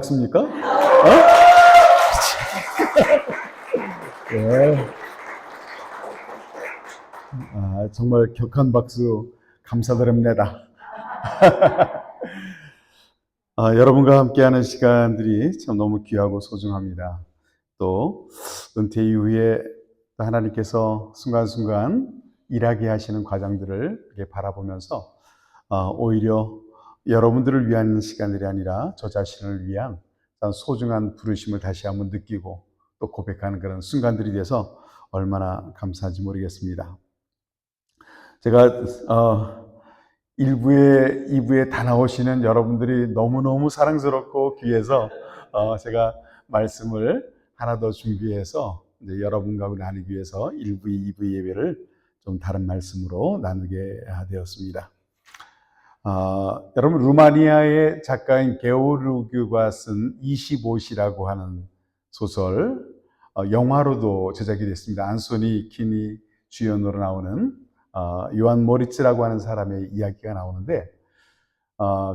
맞습니까? 네. 정말 격한 박수 감사드립니다. 여러분과 함께하는 시간들이 참 너무 귀하고 소중합니다. 또 은퇴 이후에 하나님께서 순간순간 일하게 하시는 과정들을 이렇게 바라보면서 오히려 여러분들을 위한 시간들이 아니라 저 자신을 위한 소중한 부르심을 다시 한번 느끼고 또 고백하는 그런 순간들이 돼서 얼마나 감사한지 모르겠습니다. 제가 1부에 2부에 다 나오시는 여러분들이 너무너무 사랑스럽고 귀해서 제가 말씀을 하나 더 준비해서 이제 여러분과 나누기 위해서 1부, 2부 예배를 좀 다른 말씀으로 나누게 되었습니다. 여러분 루마니아의 작가인 게오르규가 쓴 25시라고 하는 소설 영화로도 제작이 됐습니다. 안소니 킨이 주연으로 나오는 요한 모리츠라고 하는 사람의 이야기가 나오는데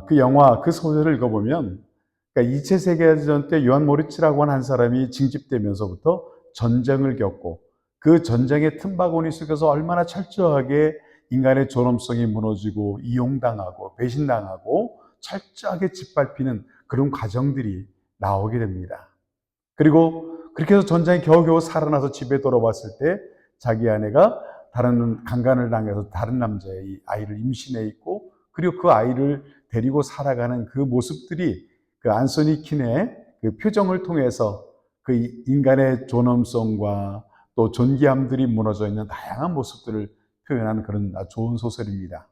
그 영화, 그 소설을 읽어보면 그러니까 2차 세계대전 때 요한 모리츠라고 하는 한 사람이 징집되면서부터 전쟁을 겪고 그 전쟁의 틈바구니 속에서 얼마나 철저하게 인간의 존엄성이 무너지고 이용당하고 배신당하고 철저하게 짓밟히는 그런 과정들이 나오게 됩니다. 그리고 그렇게 해서 전쟁에 겨우겨우 살아나서 집에 돌아왔을 때 자기 아내가 다른 강간을 당해서 다른 남자의 아이를 임신해 있고 그리고 그 아이를 데리고 살아가는 그 모습들이 그 안소니 킨의 그 표정을 통해서 그 인간의 존엄성과 또 존귀함들이 무너져 있는 다양한 모습들을 표현하는 그런 좋은 소설입니다.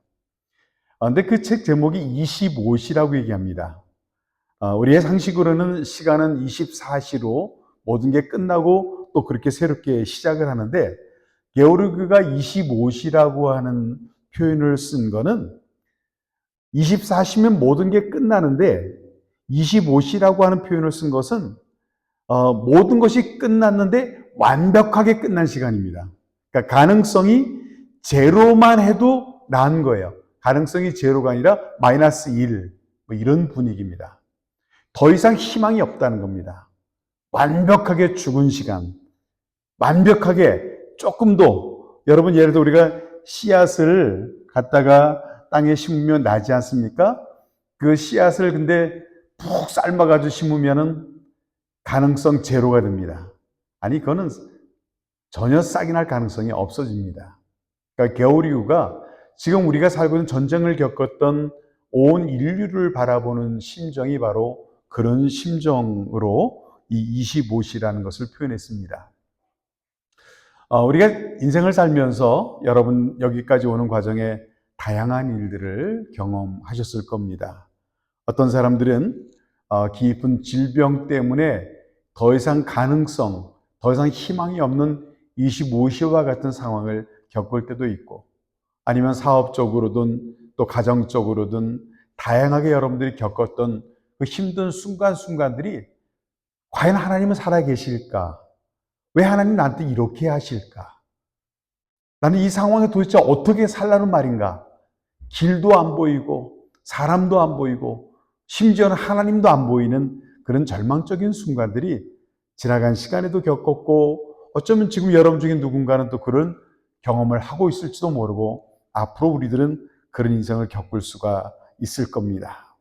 근데 그 책 제목이 25시라고 얘기합니다. 우리의 상식으로는 시간은 24시로 모든 게 끝나고 또 그렇게 새롭게 시작을 하는데 게오르그가 25시라고 하는 표현을 쓴 거는 24시면 모든 게 끝나는데 25시라고 하는 표현을 쓴 것은 모든 것이 끝났는데 완벽하게 끝난 시간입니다. 그러니까 가능성이 제로만 해도 나은 거예요. 가능성이 제로가 아니라 마이너스 1 뭐 이런 분위기입니다. 더 이상 희망이 없다는 겁니다. 완벽하게 죽은 시간, 완벽하게 조금도 여러분 예를 들어 우리가 씨앗을 갖다가 땅에 심으면 나지 않습니까? 그 씨앗을 근데 푹 삶아가지고 심으면은 가능성 제로가 됩니다. 아니 그거는 전혀 싹이 날 가능성이 없어집니다. 그러니까 게오르규가 지금 우리가 살고 있는 전쟁을 겪었던 온 인류를 바라보는 심정이 바로 그런 심정으로 이 25시라는 것을 표현했습니다. 우리가 인생을 살면서 여러분 여기까지 오는 과정에 다양한 일들을 경험하셨을 겁니다. 어떤 사람들은 깊은 질병 때문에 더 이상 가능성, 더 이상 희망이 없는 25시와 같은 상황을 겪을 때도 있고 아니면 사업적으로든 또 가정적으로든 다양하게 여러분들이 겪었던 그 힘든 순간순간들이 과연 하나님은 살아계실까? 왜 하나님 나한테 이렇게 하실까? 나는 이 상황에 도대체 어떻게 살라는 말인가? 길도 안 보이고 사람도 안 보이고 심지어는 하나님도 안 보이는 그런 절망적인 순간들이 지나간 시간에도 겪었고 어쩌면 지금 여러분 중에 누군가는 또 그런 경험을 하고 있을지도 모르고 앞으로 우리들은 그런 인생을 겪을 수가 있을 겁니다.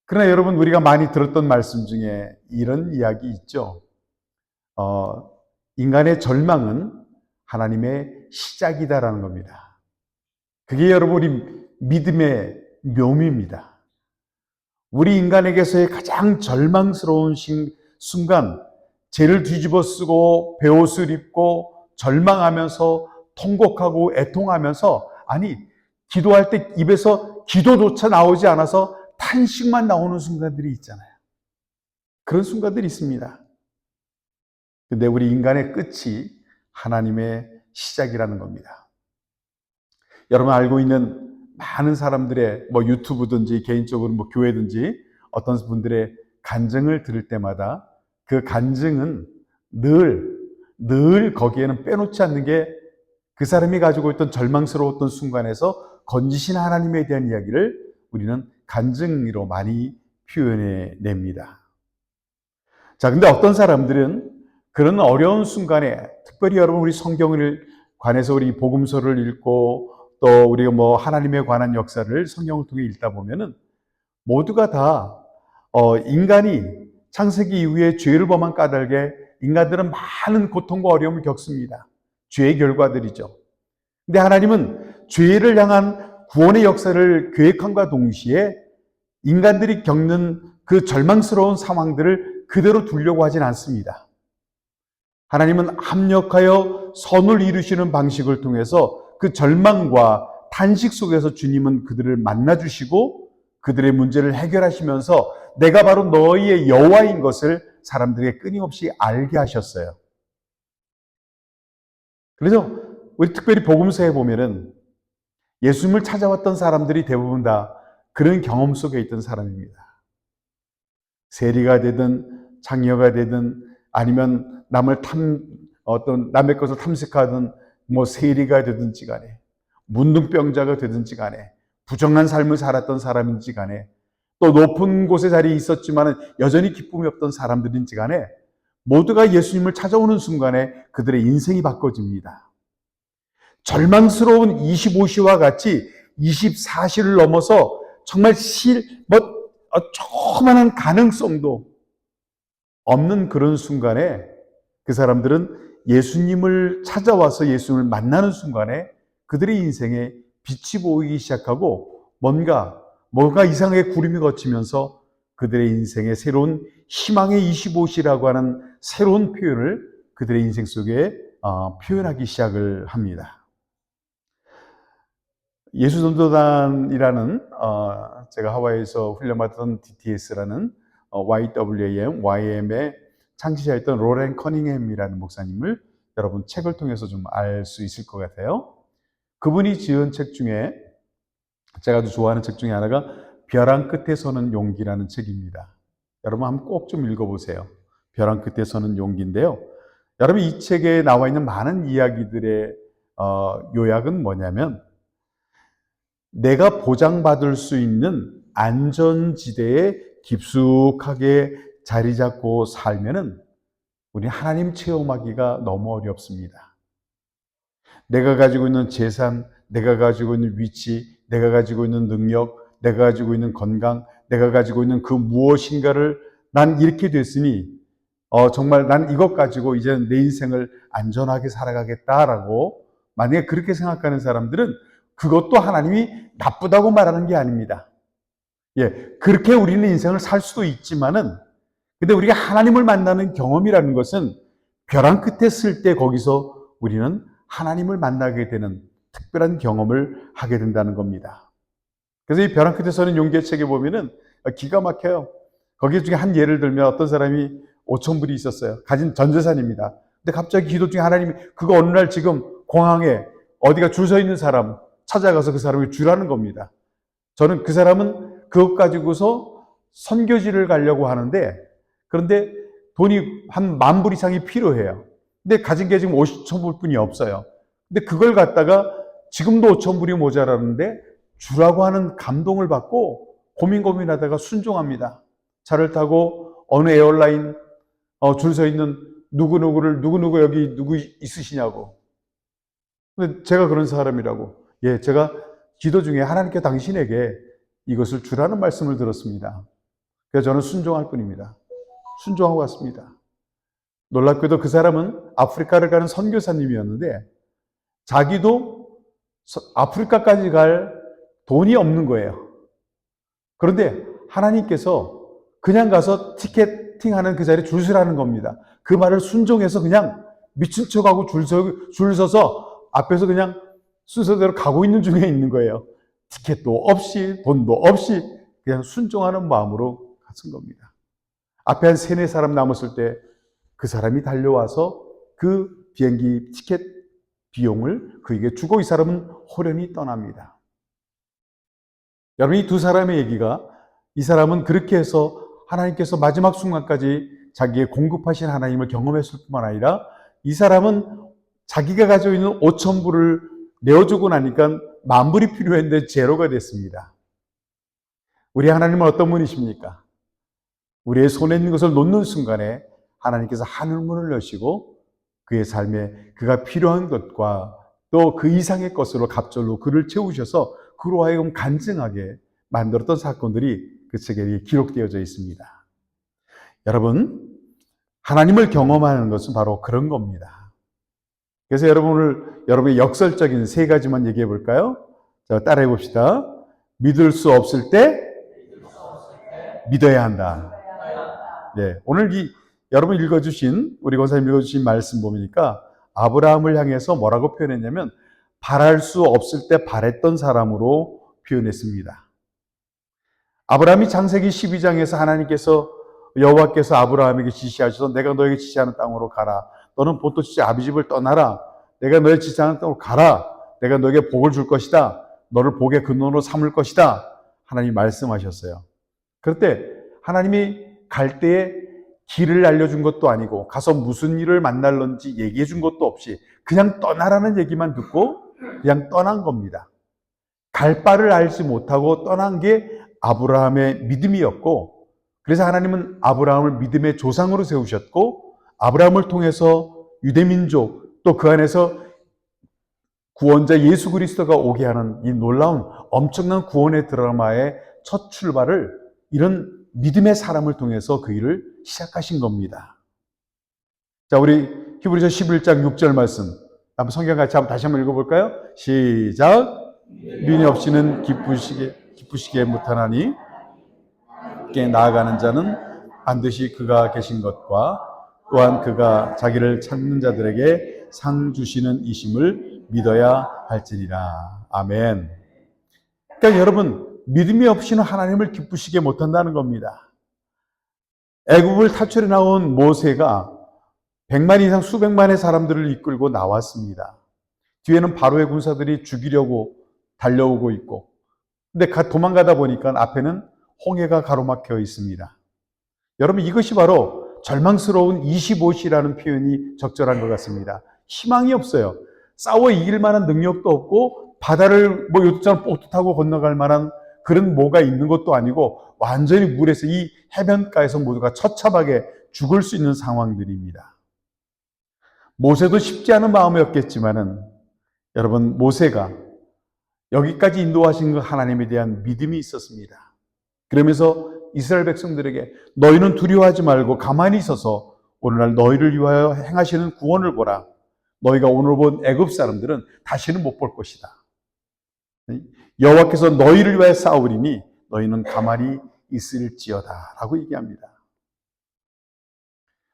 그러나 여러분 우리가 많이 들었던 말씀 중에 이런 이야기 있죠. 인간의 절망은 하나님의 시작이다라는 겁니다. 그게 여러분 우리 믿음의 묘미입니다. 우리 인간에게서의 가장 절망스러운 순간, 죄를 뒤집어 쓰고 베옷을 입고 절망하면서 통곡하고 애통하면서 아니 기도할 때 입에서 기도조차 나오지 않아서 탄식만 나오는 순간들이 있잖아요. 그런 순간들이 있습니다. 근데 우리 인간의 끝이 하나님의 시작이라는 겁니다. 여러분 알고 있는 많은 사람들의 뭐 유튜브든지 개인적으로 뭐 교회든지 어떤 분들의 간증을 들을 때마다 그 간증은 늘 거기에는 빼놓지 않는 게 그 사람이 가지고 있던 절망스러웠던 순간에서 건지신 하나님에 대한 이야기를 우리는 간증으로 많이 표현해 냅니다. 자, 근데 어떤 사람들은 그런 어려운 순간에, 특별히 여러분 우리 성경을 관해서 우리 복음서를 읽고 또 우리가 하나님에 관한 역사를 성경을 통해 읽다 보면은 모두가 다 인간이 창세기 이후에 죄를 범한 까닭에 인간들은 많은 고통과 어려움을 겪습니다. 죄의 결과들이죠. 근데 하나님은 죄를 향한 구원의 역사를 계획함과 동시에 인간들이 겪는 그 절망스러운 상황들을 그대로 두려고 하진 않습니다. 하나님은 합력하여 선을 이루시는 방식을 통해서 그 절망과 탄식 속에서 주님은 그들을 만나주시고 그들의 문제를 해결하시면서 내가 바로 너희의 여호와인 것을 사람들에게 끊임없이 알게 하셨어요. 그래서 우리 특별히 복음서에 보면은 예수님을 찾아왔던 사람들이 대부분 다 그런 경험 속에 있던 사람입니다. 세리가 되든 장녀가 되든 아니면 남의 것을 탐색하든 세리가 되든지 간에 문둥병자가 되든지 간에 부정한 삶을 살았던 사람인지 간에 또 높은 곳에 자리에 있었지만 여전히 기쁨이 없던 사람들인지 간에 모두가 예수님을 찾아오는 순간에 그들의 인생이 바꿔집니다. 절망스러운 25시와 같이 24시를 넘어서 정말 조그만한 가능성도 없는 그런 순간에 그 사람들은 예수님을 찾아와서 예수님을 만나는 순간에 그들의 인생에 빛이 보이기 시작하고 뭔가 이상하게 구름이 걷히면서 그들의 인생에 새로운 희망의 25시라고 하는 새로운 표현을 그들의 인생 속에 표현하기 시작을 합니다. 예수전도단이라는 제가 하와이에서 훈련받던 DTS라는 YM의 창시자였던 로렌 커닝햄이라는 목사님을 여러분 책을 통해서 좀 알 수 있을 것 같아요. 그분이 지은 책 중에 제가 아주 좋아하는 책 중에 하나가 벼랑 끝에 서는 용기라는 책입니다. 여러분 한번 꼭 좀 읽어보세요. 벼랑 끝에 서는 용기인데요. 여러분 이 책에 나와 있는 많은 이야기들의 요약은 뭐냐면 내가 보장받을 수 있는 안전지대에 깊숙하게 자리 잡고 살면은 우리 하나님 체험하기가 너무 어렵습니다. 내가 가지고 있는 재산, 내가 가지고 있는 위치, 내가 가지고 있는 능력, 내가 가지고 있는 건강, 내가 가지고 있는 그 무엇인가를 난 이렇게 됐으니 정말 난 이것 가지고 이제 내 인생을 안전하게 살아가겠다라고 만약에 그렇게 생각하는 사람들은 그것도 하나님이 나쁘다고 말하는 게 아닙니다. 그렇게 우리는 인생을 살 수도 있지만은 근데 우리가 하나님을 만나는 경험이라는 것은 벼랑 끝에 쓸 때 거기서 우리는 하나님을 만나게 되는 특별한 경험을 하게 된다는 겁니다. 그래서 이 벼랑 끝에 서는 용기의 책에 보면은 기가 막혀요. 거기 중에 한 예를 들면 어떤 사람이 5,000불이 있었어요. 가진 전 재산입니다. 근데 갑자기 기도 중에 하나님이 그거 어느 날 지금 공항에 어디가 줄 서 있는 사람 찾아가서 그 사람에게 주라는 겁니다. 저는 그 사람은 그것 가지고서 선교지를 가려고 하는데 그런데 돈이 한 10,000불 이상이 필요해요. 근데 가진 게 지금 50,000불 뿐이 없어요. 근데 그걸 갖다가 지금도 5,000불이 모자라는데 주라고 하는 감동을 받고 고민하다가 순종합니다. 차를 타고 어느 에어라인 줄 서 있는 누구 여기 누구 있으시냐고. 근데 제가 그런 사람이라고. 제가 기도 중에 하나님께 당신에게 이것을 주라는 말씀을 들었습니다. 그래서 저는 순종할 뿐입니다. 순종하고 왔습니다. 놀랍게도 그 사람은 아프리카를 가는 선교사님이었는데 자기도 아프리카까지 갈 돈이 없는 거예요. 그런데 하나님께서 그냥 가서 티켓팅하는 그 자리에 줄 서라는 겁니다. 그 말을 순종해서 그냥 미친 척하고 줄 서서 앞에서 그냥 순서대로 가고 있는 중에 있는 거예요. 티켓도 없이 돈도 없이 그냥 순종하는 마음으로 갔은 겁니다. 앞에 한 3-4사람 남았을 때 그 사람이 달려와서 그 비행기 티켓 비용을 그에게 주고 이 사람은 호련히 떠납니다. 여러분 이 두 사람의 얘기가 이 사람은 그렇게 해서 하나님께서 마지막 순간까지 자기의 공급하신 하나님을 경험했을 뿐만 아니라 이 사람은 자기가 가지고 있는 5,000불을 내어주고 나니까 10,000불이 필요했는데 제로가 됐습니다. 우리 하나님은 어떤 분이십니까? 우리의 손에 있는 것을 놓는 순간에 하나님께서 하늘문을 여시고 그의 삶에 그가 필요한 것과 또 그 이상의 것으로 갑절로 그를 채우셔서 그로 하여금 간증하게 만들었던 사건들이 그 책에 기록되어져 있습니다. 여러분, 하나님을 경험하는 것은 바로 그런 겁니다. 그래서 여러분의 역설적인 세 가지만 얘기해 볼까요? 자, 따라해 봅시다. 믿을 수 없을 때 믿어야 한다. 네, 오늘 여러분 우리 권사님 읽어주신 말씀 보니까 아브라함을 향해서 뭐라고 표현했냐면 바랄 수 없을 때 바랬던 사람으로 표현했습니다. 아브라함이 창세기 12장에서 여호와께서 아브라함에게 지시하셔서 내가 너에게 지시하는 땅으로 가라. 너는 본토 지체 아비집을 떠나라. 내가 너에게 지시하는 땅으로 가라. 내가 너에게 복을 줄 것이다. 너를 복의 근원으로 삼을 것이다. 하나님이 말씀하셨어요. 그럴 때 하나님이 갈 때에 길을 알려준 것도 아니고 가서 무슨 일을 만날런지 얘기해 준 것도 없이 그냥 떠나라는 얘기만 듣고 그냥 떠난 겁니다. 갈 바를 알지 못하고 떠난 게 아브라함의 믿음이었고, 그래서 하나님은 아브라함을 믿음의 조상으로 세우셨고 아브라함을 통해서 유대민족 또 그 안에서 구원자 예수 그리스도가 오게 하는 이 놀라운 엄청난 구원의 드라마의 첫 출발을 이런 믿음의 사람을 통해서 그 일을 시작하신 겁니다. 자, 우리 히브리서 11장 6절 말씀 한번 성경 같이 다시 한번 읽어볼까요? 시작. 믿음이 없이는 기쁘시게 못하나니 께 나아가는 자는 반드시 그가 계신 것과 또한 그가 자기를 찾는 자들에게 상 주시는 이심을 믿어야 할지니라. 아멘. 그러니까 여러분, 믿음이 없이는 하나님을 기쁘시게 못한다는 겁니다. 애굽을 탈출해 나온 모세가 100만 이상 수백만의 사람들을 이끌고 나왔습니다. 뒤에는 바로의 군사들이 죽이려고 달려오고 있고, 근데 도망가다 보니까 앞에는 홍해가 가로막혀 있습니다. 여러분, 이것이 바로 절망스러운 25시라는 표현이 적절한 것 같습니다. 희망이 없어요. 싸워 이길 만한 능력도 없고 바다를 요트처럼 보트 타고 건너갈 만한 그런 뭐가 있는 것도 아니고 완전히 물에서 이 해변가에서 모두가 처참하게 죽을 수 있는 상황들입니다. 모세도 쉽지 않은 마음이었겠지만은 여러분, 모세가 여기까지 인도하신 그 하나님에 대한 믿음이 있었습니다. 그러면서 이스라엘 백성들에게 너희는 두려워하지 말고 가만히 있어서 오늘날 너희를 위하여 행하시는 구원을 보라. 너희가 오늘 본 애굽 사람들은 다시는 못 볼 것이다. 여호와께서 너희를 위하여 싸우리니 너희는 가만히 있을지어다 라고 얘기합니다.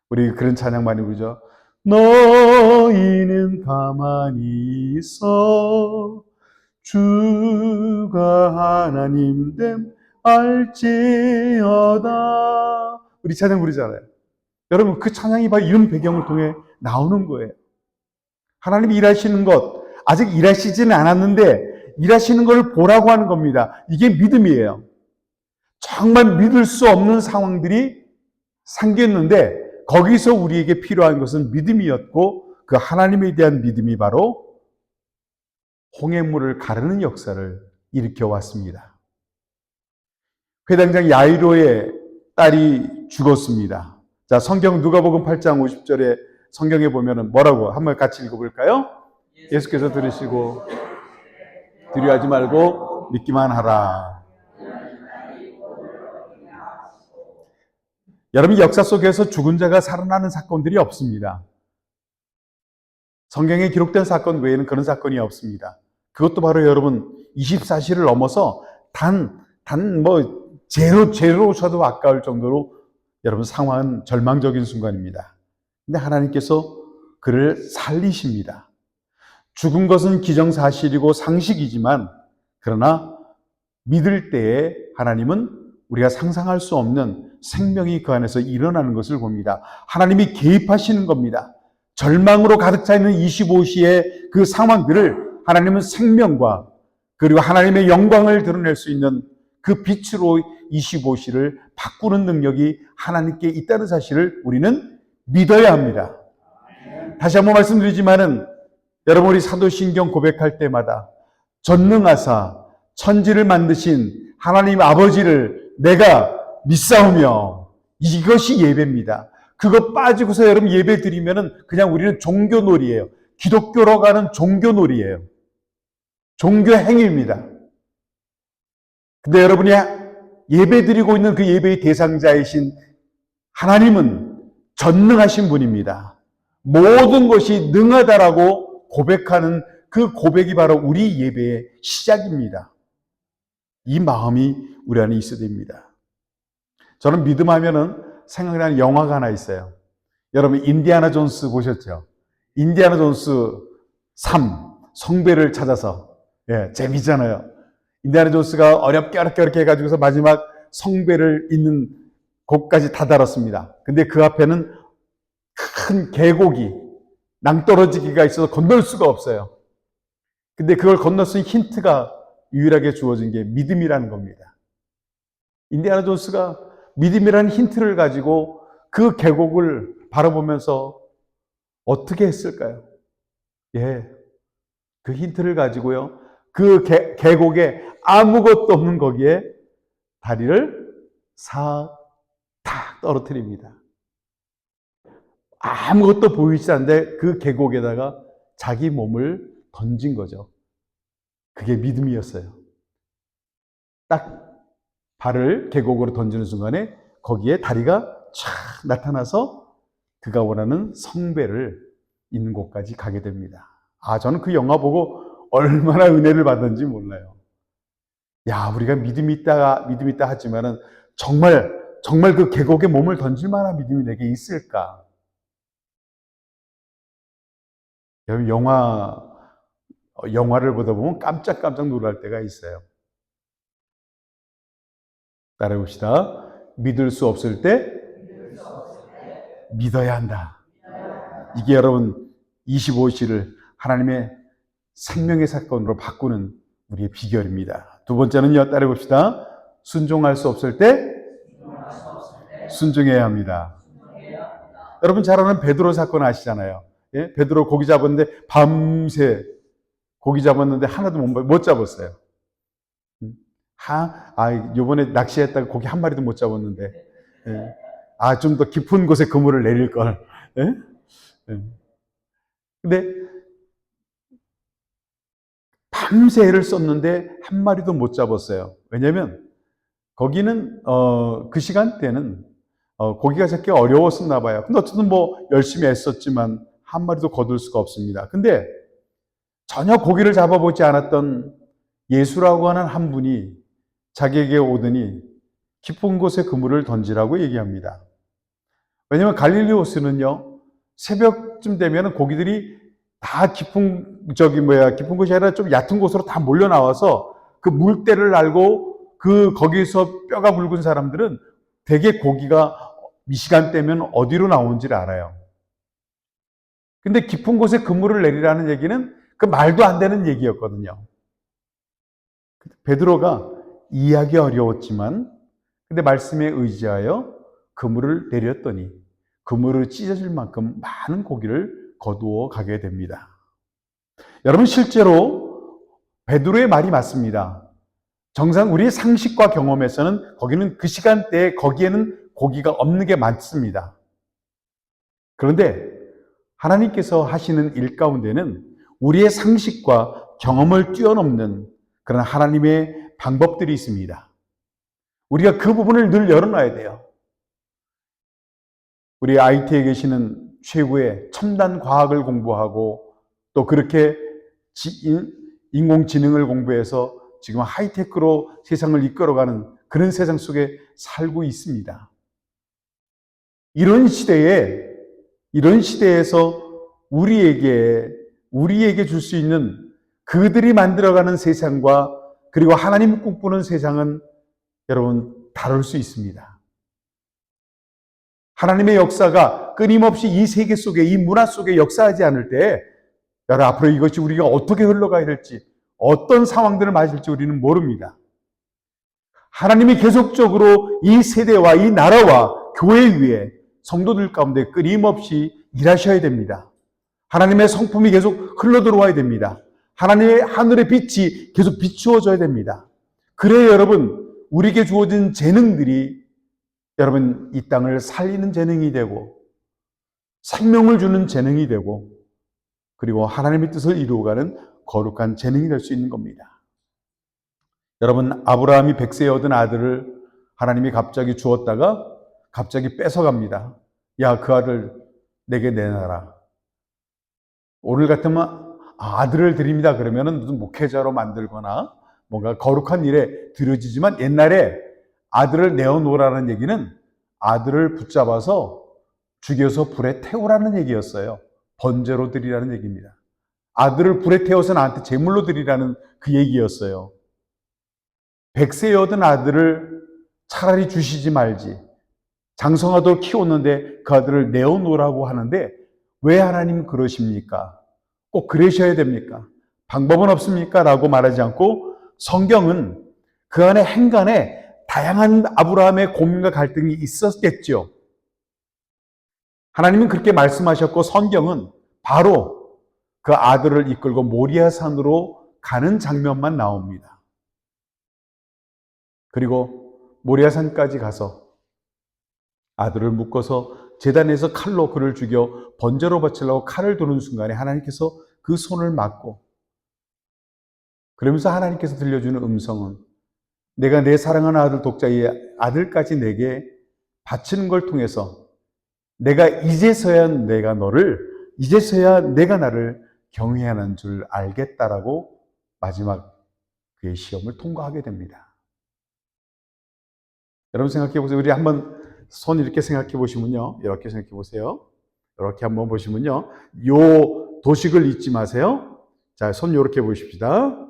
우리 그런 찬양 많이 부르죠. 너희는 가만히 있어 주가 하나님 됨 알지어다. 우리 찬양 부르잖아요. 여러분, 그 찬양이 바로 이런 배경을 통해 나오는 거예요. 하나님이 일하시는 것, 아직 일하시지는 않았는데 일하시는 것을 보라고 하는 겁니다. 이게 믿음이에요. 정말 믿을 수 없는 상황들이 생겼는데 거기서 우리에게 필요한 것은 믿음이었고, 그 하나님에 대한 믿음이 바로 홍해물을 가르는 역사를 일으켜 왔습니다. 회당장 야이로의 딸이 죽었습니다. 자, 성경 누가복음 8장 50절에 성경에 보면은 뭐라고 한번 같이 읽어볼까요? 예수께서 들으시고 두려워하지 말고 믿기만 하라. 여러분, 역사 속에서 죽은 자가 살아나는 사건들이 없습니다. 성경에 기록된 사건 외에는 그런 사건이 없습니다. 그것도 바로 여러분 24시를 넘어서 제로 쳐도 아까울 정도로 여러분 상황은 절망적인 순간입니다. 근데 하나님께서 그를 살리십니다. 죽은 것은 기정사실이고 상식이지만 그러나 믿을 때에 하나님은 우리가 상상할 수 없는 생명이 그 안에서 일어나는 것을 봅니다. 하나님이 개입하시는 겁니다. 절망으로 가득 차 있는 25시의 그 상황들을 하나님은 생명과 그리고 하나님의 영광을 드러낼 수 있는 그 빛으로 25시를 바꾸는 능력이 하나님께 있다는 사실을 우리는 믿어야 합니다. 다시 한번 말씀드리지만은 여러분, 우리 사도신경 고백할 때마다 전능하사 천지를 만드신 하나님 아버지를 내가 믿사오며 이것이 예배입니다. 그거 빠지고서 여러분 예배 드리면은 그냥 우리는 종교놀이에요. 기독교로 가는 종교놀이에요. 종교 행위입니다. 근데 여러분이 예배 드리고 있는 그 예배의 대상자이신 하나님은 전능하신 분입니다. 모든 것이 능하다라고 고백하는 그 고백이 바로 우리 예배의 시작입니다. 이 마음이 우리 안에 있어야 됩니다. 저는 믿음하면은 생각나는 영화가 하나 있어요. 여러분 인디아나 존스 보셨죠? 인디아나 존스 3 성배를 찾아서 재미잖아요. 인디아나 존스가 어렵게 해가지고서 마지막 성배를 잇는 곳까지 다다랐습니다. 근데 그 앞에는 큰 계곡이 낭떠러지기가 있어서 건널 수가 없어요. 근데 그걸 건널 수 있는 힌트가 유일하게 주어진 게 믿음이라는 겁니다. 인디아나 존스가 믿음이라는 힌트를 가지고 그 계곡을 바라보면서 어떻게 했을까요? 그 힌트를 가지고요. 그 계곡에 아무것도 없는 거기에 다리를 탁 떨어뜨립니다. 아무것도 보이지 않는데 그 계곡에다가 자기 몸을 던진 거죠. 그게 믿음이었어요. 딱 발을 계곡으로 던지는 순간에 거기에 다리가 촥 나타나서 그가 원하는 성배를 있는 곳까지 가게 됩니다. 저는 그 영화 보고 얼마나 은혜를 받았는지 몰라요. 우리가 믿음이 있다 하지만은 정말 그 계곡에 몸을 던질 만한 믿음이 내게 있을까? 여러분 영화를 보다 보면 깜짝깜짝 놀랄 때가 있어요. 따라해 봅시다. 믿을 수 없을 때 믿어야 한다. 이게 여러분 25시를 하나님의 생명의 사건으로 바꾸는 우리의 비결입니다. 두 번째는요, 따라해 봅시다. 순종할 수 없을 때 순종해야 합니다. 여러분 잘 아는 베드로 사건 아시잖아요. 베드로 고기 잡았는데 밤새 고기 잡았는데 하나도 못 잡았어요. 요번에 낚시했다가 고기 한 마리도 못 잡았는데 좀 더 깊은 곳에 그물을 내릴 걸. 근데 밤새 애를 썼는데 한 마리도 못 잡았어요. 왜냐면 거기는 그 시간대는 고기가 잡기 어려웠었나 봐요. 근데 어쨌든 열심히 애썼지만 한 마리도 거둘 수가 없습니다. 근데 전혀 고기를 잡아보지 않았던 예수라고 하는 한 분이 자기에게 오더니 깊은 곳에 그물을 던지라고 얘기합니다. 왜냐하면 갈릴리 호수는요, 새벽쯤 되면 고기들이 다 깊은 곳이 아니라 좀 얕은 곳으로 다 몰려 나와서 그 물때를 알고 거기서 뼈가 굵은 사람들은 되게 고기가 이 시간대면 어디로 나오는지를 알아요. 근데 깊은 곳에 그물을 내리라는 얘기는 그 말도 안 되는 얘기였거든요. 베드로가 이해하기 어려웠지만 근데 말씀에 의지하여 그물을 내렸더니 그물을 찢어질 만큼 많은 고기를 거두어 가게 됩니다. 여러분 실제로 베드로의 말이 맞습니다. 정상 우리의 상식과 경험에서는 거기는 그 시간대에 거기에는 고기가 없는 게 많습니다. 그런데 하나님께서 하시는 일 가운데는 우리의 상식과 경험을 뛰어넘는 그런 하나님의 방법들이 있습니다. 우리가 그 부분을 늘 열어놔야 돼요. 우리 IT에 계시는 최고의 첨단 과학을 공부하고 또 그렇게 인공지능을 공부해서 지금 하이테크로 세상을 이끌어가는 그런 세상 속에 살고 있습니다. 이런 시대에서 우리에게 줄 수 있는 그들이 만들어가는 세상과 그리고 하나님이 꿈꾸는 세상은 여러분 다를 수 있습니다. 하나님의 역사가 끊임없이 이 세계 속에 이 문화 속에 역사하지 않을 때 여러분 앞으로 이것이 우리가 어떻게 흘러가야 될지 어떤 상황들을 맞을지 우리는 모릅니다. 하나님이 계속적으로 이 세대와 이 나라와 교회 위에 성도들 가운데 끊임없이 일하셔야 됩니다. 하나님의 성품이 계속 흘러들어와야 됩니다. 하나님의 하늘의 빛이 계속 비추어져야 됩니다. 그래야 여러분 우리에게 주어진 재능들이 여러분, 이 땅을 살리는 재능이 되고 생명을 주는 재능이 되고 그리고 하나님의 뜻을 이루어가는 거룩한 재능이 될 수 있는 겁니다. 여러분, 아브라함이 100세에 얻은 아들을 하나님이 갑자기 주었다가 갑자기 뺏어갑니다. 야, 그 아들 내게 내놔라. 오늘 같으면 아들을 드립니다 그러면은 무슨 목회자로 만들거나 뭔가 거룩한 일에 들여지지만, 옛날에 아들을 내어놓으라는 얘기는 아들을 붙잡아서 죽여서 불에 태우라는 얘기였어요. 번제로 드리라는 얘기입니다. 아들을 불에 태워서 나한테 제물로 드리라는 그 얘기였어요. 100세에 얻은 아들을 차라리 주시지 말지, 장성하도록 키웠는데 그 아들을 내어놓으라고 하는데 왜 하나님 그러십니까? 꼭 그러셔야 됩니까? 방법은 없습니까? 라고 말하지 않고, 성경은 그 안에 행간에 다양한 아브라함의 고민과 갈등이 있었겠죠. 하나님은 그렇게 말씀하셨고, 성경은 바로 그 아들을 이끌고 모리아산으로 가는 장면만 나옵니다. 그리고 모리아산까지 가서 아들을 묶어서 제단에서 칼로 그를 죽여 번제로 바치려고 칼을 두는 순간에 하나님께서 그 손을 막고, 그러면서 하나님께서 들려주는 음성은 내가 내 사랑하는 아들 독자의 아들까지 내게 바치는 걸 통해서 이제서야 내가 나를 경외하는 줄 알겠다라고 마지막 그의 시험을 통과하게 됩니다. 여러분 생각해 보세요. 우리 한번 손 이렇게 생각해 보시면요. 이렇게 생각해 보세요. 이렇게 한번 보시면요. 요 도식을 잊지 마세요. 자, 손 이렇게 보십시다.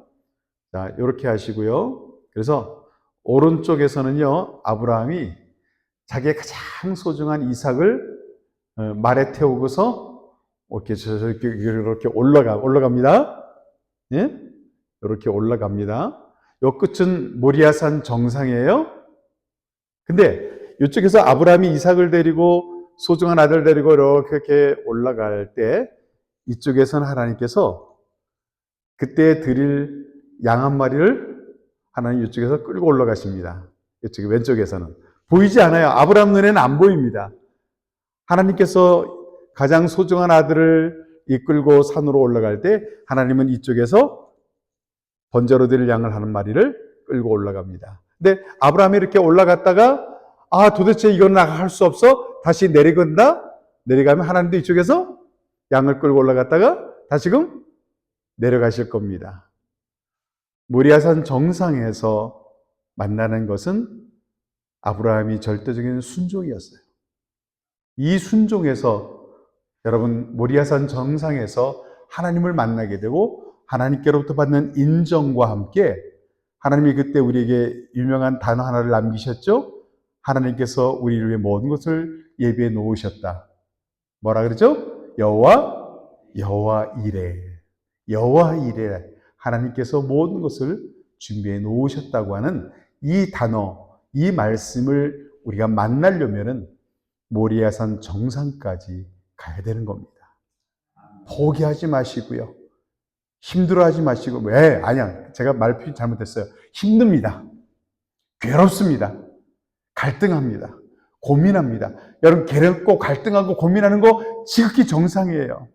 자, 이렇게 하시고요. 그래서 오른쪽에서는요, 아브라함이 자기의 가장 소중한 이삭을 말에 태우고서 이렇게 올라갑니다. 예? 이렇게 올라갑니다. 요 끝은 모리아산 정상이에요. 근데 이쪽에서 아브라함이 이삭을 데리고 소중한 아들 데리고 이렇게 올라갈 때, 이쪽에서는 하나님께서 그때 드릴 양 한 마리를 하나님 이쪽에서 끌고 올라가십니다. 이쪽 왼쪽에서는 보이지 않아요. 아브라함 눈에는 안 보입니다. 하나님께서 가장 소중한 아들을 이끌고 산으로 올라갈 때 하나님은 이쪽에서 번제로 드릴 양을 한 마리를 끌고 올라갑니다. 근데 아브라함이 이렇게 올라갔다가 도대체 이건 할 수 없어. 다시 내려가면 하나님도 이쪽에서 양을 끌고 올라갔다가 다시금 내려가실 겁니다. 모리아산 정상에서 만나는 것은 아브라함이 절대적인 순종이었어요. 이 순종에서 여러분, 모리아산 정상에서 하나님을 만나게 되고 하나님께로부터 받는 인정과 함께, 하나님이 그때 우리에게 유명한 단어 하나를 남기셨죠? 하나님께서 우리를 위해 모든 것을 예비해 놓으셨다. 뭐라 그러죠? 여호와 이레. 하나님께서 모든 것을 준비해 놓으셨다고 하는 이 단어, 이 말씀을 우리가 만나려면은 모리아산 정상까지 가야 되는 겁니다. 포기하지 마시고요. 힘들어하지 마시고, 아니야. 제가 말표현 잘못했어요. 힘듭니다. 괴롭습니다. 갈등합니다. 고민합니다. 여러분, 괴롭고 갈등하고 고민하는 거 지극히 정상이에요.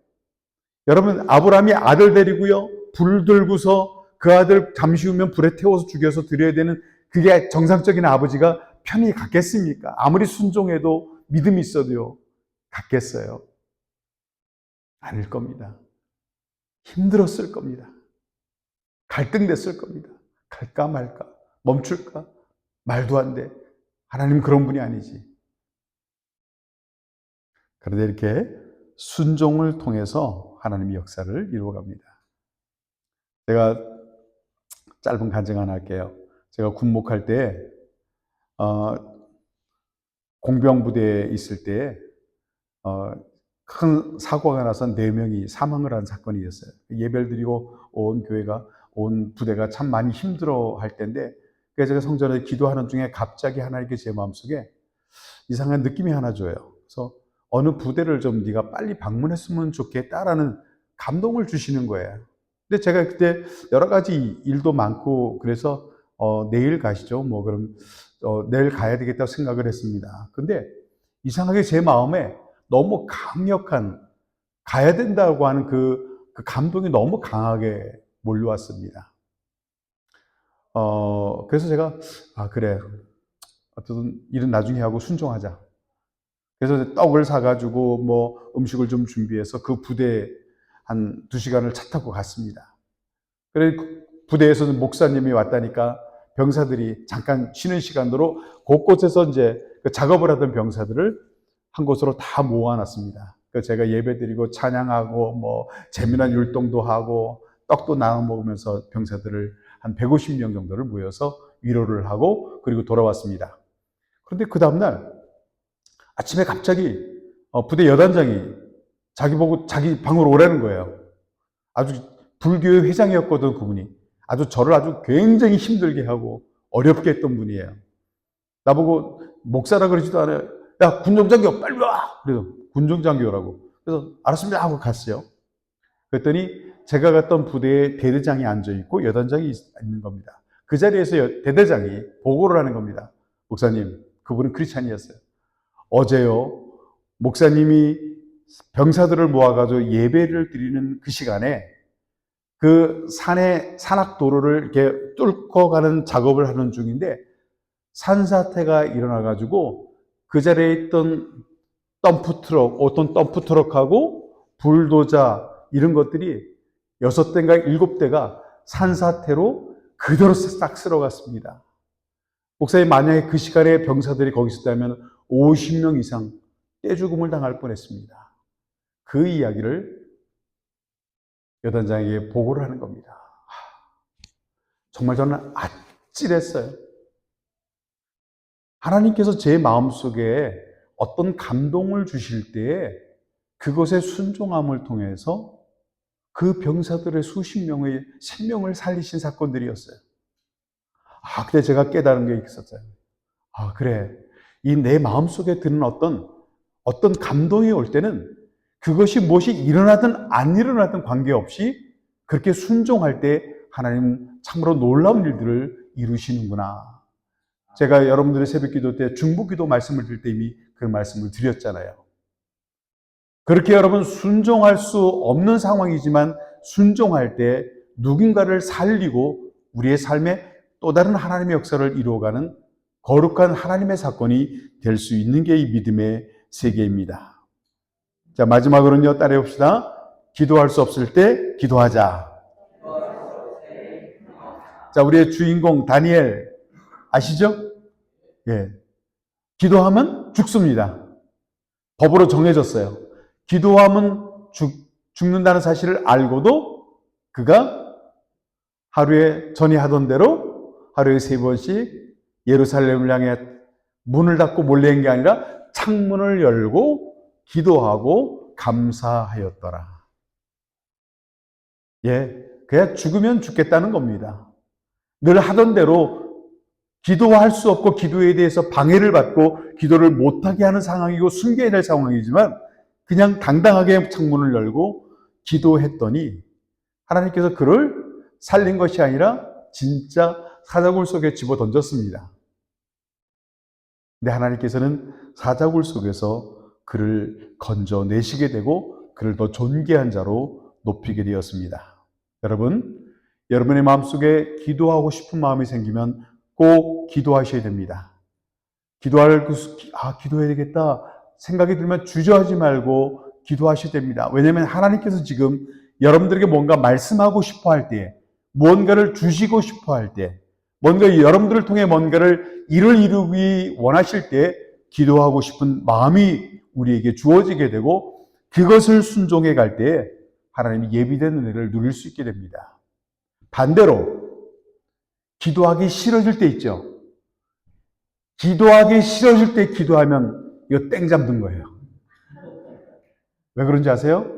여러분, 아브라함이 아들 데리고요, 불 들고서 그 아들 잠시 후면 불에 태워서 죽여서 드려야 되는, 그게 정상적인 아버지가 편히 갔겠습니까? 아무리 순종해도 믿음이 있어도요, 갔겠어요? 아닐 겁니다. 힘들었을 겁니다. 갈등됐을 겁니다. 갈까 말까, 멈출까, 말도 안 돼. 하나님 그런 분이 아니지. 그런데 이렇게 순종을 통해서 하나님의 역사를 이루어갑니다. 제가 짧은 간증 하나 할게요. 제가 군목할 때 공병부대에 있을 때 큰 사고가 나서 4명이 사망을 한 사건이 있었어요. 예배를 드리고 온 교회가, 온 부대가 참 많이 힘들어할 때인데, 그래서 제가 성전에 기도하는 중에 갑자기 하나님께 제 마음속에 이상한 느낌이 하나 줘요. 그래서 어느 부대를 좀 네가 빨리 방문했으면 좋겠다라는 감동을 주시는 거예요. 근데 제가 그때 여러 가지 일도 많고 그래서 내일 가시죠. 그럼 내일 가야 되겠다고 생각을 했습니다. 근데 이상하게 제 마음에 너무 강력한 가야 된다고 하는 그 감동이 너무 강하게 몰려왔습니다. 그래서 제가 그래, 어쨌든 일은 나중에 하고 순종하자. 그래서 떡을 사가지고 뭐 음식을 좀 준비해서 그 부대에 한 2시간을 차 타고 갔습니다. 그래 부대에서는 목사님이 왔다니까 병사들이 잠깐 쉬는 시간으로 곳곳에서 이제 그 작업을 하던 병사들을 한 곳으로 다 모아놨습니다. 그 제가 예배드리고 찬양하고 뭐 재미난 율동도 하고 떡도 나눠 먹으면서 병사들을 한 150명 정도를 모여서 위로를 하고 그리고 돌아왔습니다. 그런데 그 다음날 아침에 갑자기 부대 여단장이 자기 보고 자기 방으로 오라는 거예요. 아주 불교의 회장이었거든, 그분이. 저를 아주 굉장히 힘들게 하고 어렵게 했던 분이에요. 나보고 목사라 그러지도 않아요. 야, 군종장교 빨리 와! 그래서 군종장교라고. 그래서 알았습니다 하고 갔어요. 그랬더니 제가 갔던 부대에 대대장이 앉아있고 여단장이 있는 겁니다. 그 자리에서 대대장이 보고를 하는 겁니다. 목사님, 그분은 크리스찬이었어요. 어제요, 목사님이 병사들을 모아가지고 예배를 드리는 그 시간에 그 산악도로를 이렇게 뚫고 가는 작업을 하는 중인데 산사태가 일어나가지고 그 자리에 있던 어떤 덤프트럭하고 불도저 이런 것들이 6대인가 7대가 산사태로 그대로 싹 쓸어갔습니다. 목사님, 만약에 그 시간에 병사들이 거기 있었다면 50명 이상 떼죽음을 당할 뻔했습니다. 그 이야기를 여단장에게 보고를 하는 겁니다. 정말 저는 아찔했어요. 하나님께서 제 마음속에 어떤 감동을 주실 때에 그것의 순종함을 통해서 그 병사들의 수십 명의 생명을 살리신 사건들이었어요. 그때 제가 깨달은 게 있었어요. 그래. 이 내 마음속에 드는 어떤 감동이 올 때는 그것이 무엇이 일어나든 안 일어나든 관계없이 그렇게 순종할 때 하나님 참으로 놀라운 일들을 이루시는구나. 제가 여러분들의 새벽기도 때 중보기도 말씀을 드릴 때 이미 그 말씀을 드렸잖아요. 그렇게 여러분 순종할 수 없는 상황이지만 순종할 때 누군가를 살리고 우리의 삶에 또 다른 하나님의 역사를 이루어가는 거룩한 하나님의 사건이 될 수 있는 게 이 믿음의 세계입니다. 자, 마지막으로는요, 따라해 봅시다. 기도할 수 없을 때 기도하자. 자, 우리의 주인공 다니엘 아시죠? 예. 기도하면 죽습니다. 법으로 정해졌어요. 기도하면 죽는다는 사실을 알고도 그가 하루에 전에 하던 대로 하루에 3번씩 예루살렘을 향해 문을 닫고 몰래 한 게 아니라 창문을 열고 기도하고 감사하였더라. 예, 그냥 죽으면 죽겠다는 겁니다. 늘 하던 대로 기도할 수 없고 기도에 대해서 방해를 받고 기도를 못하게 하는 상황이고 숨겨야 될 상황이지만 그냥 당당하게 창문을 열고 기도했더니 하나님께서 그를 살린 것이 아니라 진짜 사자굴 속에 집어 던졌습니다. 근데 하나님께서는 사자굴 속에서 그를 건져내시게 되고 그를 더 존귀한 자로 높이게 되었습니다. 여러분, 여러분의 마음속에 기도하고 싶은 마음이 생기면 꼭 기도하셔야 됩니다. 기도해야 되겠다 생각이 들면 주저하지 말고 기도하셔야 됩니다. 왜냐하면 하나님께서 지금 여러분들에게 뭔가 말씀하고 싶어 할 때, 무언가를 주시고 싶어 할 때, 뭔가 여러분들을 통해 뭔가를 이루기 원하실 때 기도하고 싶은 마음이 우리에게 주어지게 되고 그것을 순종해 갈 때 하나님이 예비된 은혜를 누릴 수 있게 됩니다. 반대로 기도하기 싫어질 때 있죠. 기도하기 싫어질 때 기도하면 이거 땡 잡는 거예요. 왜 그런지 아세요?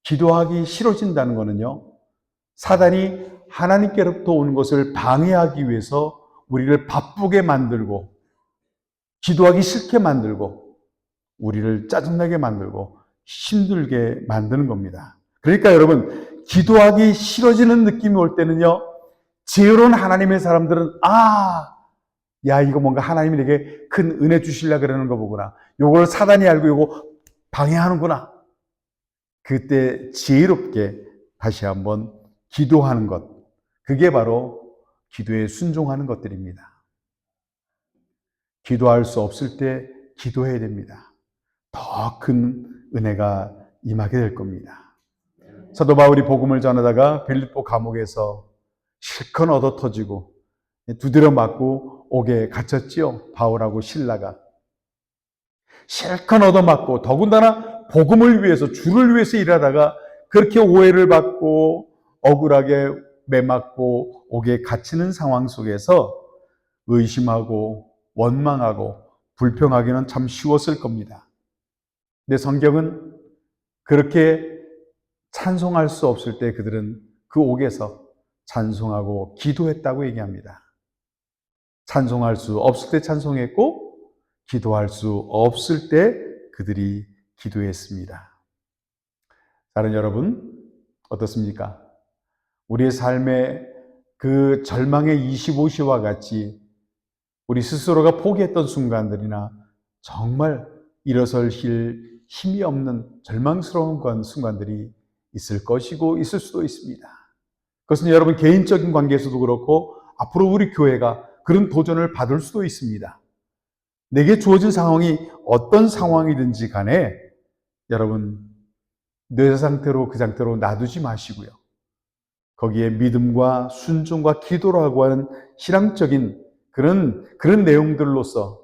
기도하기 싫어진다는 거는요, 사단이 하나님께로부터 오는 것을 방해하기 위해서 우리를 바쁘게 만들고 기도하기 싫게 만들고 우리를 짜증나게 만들고 힘들게 만드는 겁니다. 그러니까 여러분, 기도하기 싫어지는 느낌이 올 때는요, 지혜로운 하나님의 사람들은 야, 이거 뭔가 하나님이 내게 큰 은혜 주시려고 그러는 거 보구나. 요걸 사단이 알고 요거 방해하는구나. 그때 지혜롭게 다시 한번 기도하는 것. 그게 바로 기도에 순종하는 것들입니다. 기도할 수 없을 때 기도해야 됩니다. 더 큰 은혜가 임하게 될 겁니다. 사도 바울이 복음을 전하다가 빌립보 감옥에서 실컷 얻어 터지고 두드려 맞고 옥에 갇혔지요. 바울하고 실라가. 실컷 얻어 맞고 더군다나 복음을 위해서 주를 위해서 일하다가 그렇게 오해를 받고 억울하게 매맞고 옥에 갇히는 상황 속에서 의심하고 원망하고 불평하기는 참 쉬웠을 겁니다. 근데 성경은 그렇게 찬송할 수 없을 때 그들은 그 옥에서 찬송하고 기도했다고 얘기합니다. 찬송할 수 없을 때 찬송했고 기도할 수 없을 때 그들이 기도했습니다. 다른 여러분 어떻습니까? 우리의 삶의 그 절망의 25시와 같이 우리 스스로가 포기했던 순간들이나 정말 일어설 힘이 없는 절망스러운 순간들이 있을 것이고 있을 수도 있습니다. 그것은 여러분 개인적인 관계에서도 그렇고 앞으로 우리 교회가 그런 도전을 받을 수도 있습니다. 내게 주어진 상황이 어떤 상황이든지 간에 여러분 뇌 상태로 그 상태로 놔두지 마시고요. 거기에 믿음과 순종과 기도라고 하는 신앙적인 그런 내용들로서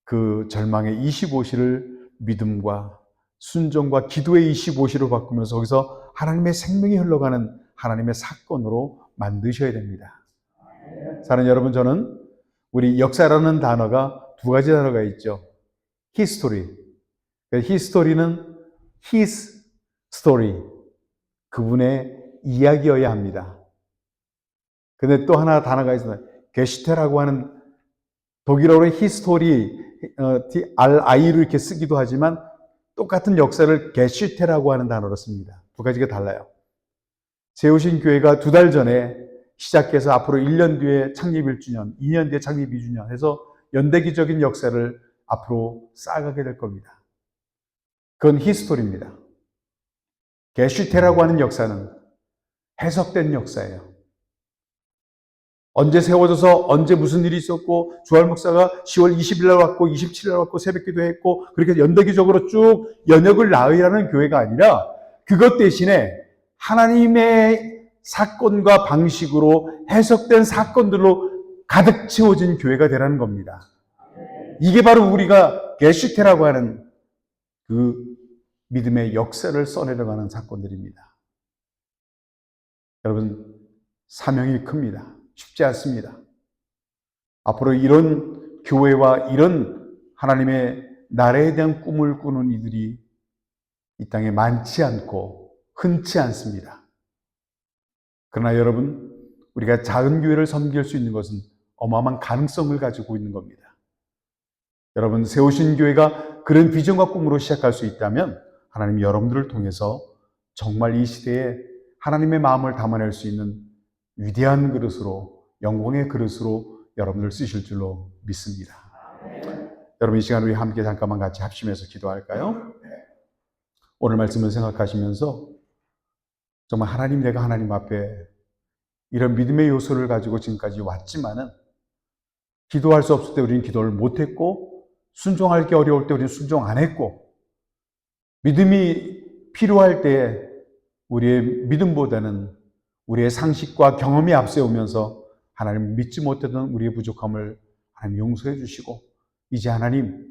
그 절망의 25시를 믿음과 순종과 기도의 25시로 바꾸면서 거기서 하나님의 생명이 흘러가는 하나님의 사건으로 만드셔야 됩니다. 사랑하는 여러분, 저는 우리 역사라는 단어가 두 가지 단어가 있죠. history. history는 his story. 그분의 이야기여야 합니다. 근데 또 하나 단어가 있습니다. 게슈테라고 하는 독일어로 히스토리, RI로 이렇게 쓰기도 하지만 똑같은 역사를 게슈테라고 하는 단어로 씁니다. 두 가지가 달라요. 세우신 교회가 2달 전에 시작해서 앞으로 1년 뒤에 창립 1주년, 2년 뒤에 창립 2주년 해서 연대기적인 역사를 앞으로 쌓아가게 될 겁니다. 그건 히스토리입니다. 게슈테라고 하는 역사는 해석된 역사예요. 언제 세워져서 언제 무슨 일이 있었고 주할 목사가 10월 20일 날 왔고 27일 날 왔고 새벽 기도했고 그렇게 연대기적으로 쭉 연역을 나으라는 교회가 아니라 그것 대신에 하나님의 사건과 방식으로 해석된 사건들로 가득 채워진 교회가 되라는 겁니다. 이게 바로 우리가 게슈테라고 하는 그 믿음의 역사를 써내려가는 사건들입니다. 여러분, 사명이 큽니다. 쉽지 않습니다. 앞으로 이런 교회와 이런 하나님의 나라에 대한 꿈을 꾸는 이들이 이 땅에 많지 않고 흔치 않습니다. 그러나 여러분, 우리가 작은 교회를 섬길 수 있는 것은 어마어마한 가능성을 가지고 있는 겁니다. 여러분, 세우신 교회가 그런 비전과 꿈으로 시작할 수 있다면 하나님이 여러분들을 통해서 정말 이 시대에 하나님의 마음을 담아낼 수 있는 위대한 그릇으로, 영광의 그릇으로 여러분들 쓰실 줄로 믿습니다. 여러분, 이 시간 우리 함께 잠깐만 같이 합심해서 기도할까요? 오늘 말씀을 생각하시면서 정말 하나님, 내가 하나님 앞에 이런 믿음의 요소를 가지고 지금까지 왔지만은 기도할 수 없을 때 우리는 기도를 못했고 순종할 게 어려울 때 우리는 순종 안 했고 믿음이 필요할 때 우리의 믿음보다는 우리의 상식과 경험이 앞세우면서 하나님 믿지 못했던 우리의 부족함을 하나님 용서해 주시고 이제 하나님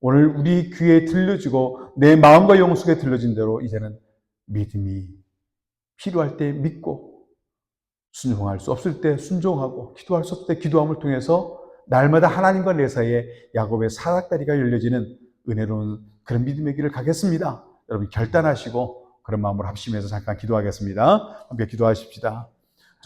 오늘 우리 귀에 들려지고 내 마음과 영혼 속에 들려진 대로 이제는 믿음이 필요할 때 믿고 순종할 수 없을 때 순종하고 기도할 수 없을 때 기도함을 통해서 날마다 하나님과 내 사이에 야곱의 사닥다리가 열려지는 은혜로운 그런 믿음의 길을 가겠습니다. 여러분 결단하시고 그런 마음으로 합심해서 잠깐 기도하겠습니다. 함께 기도하십시다.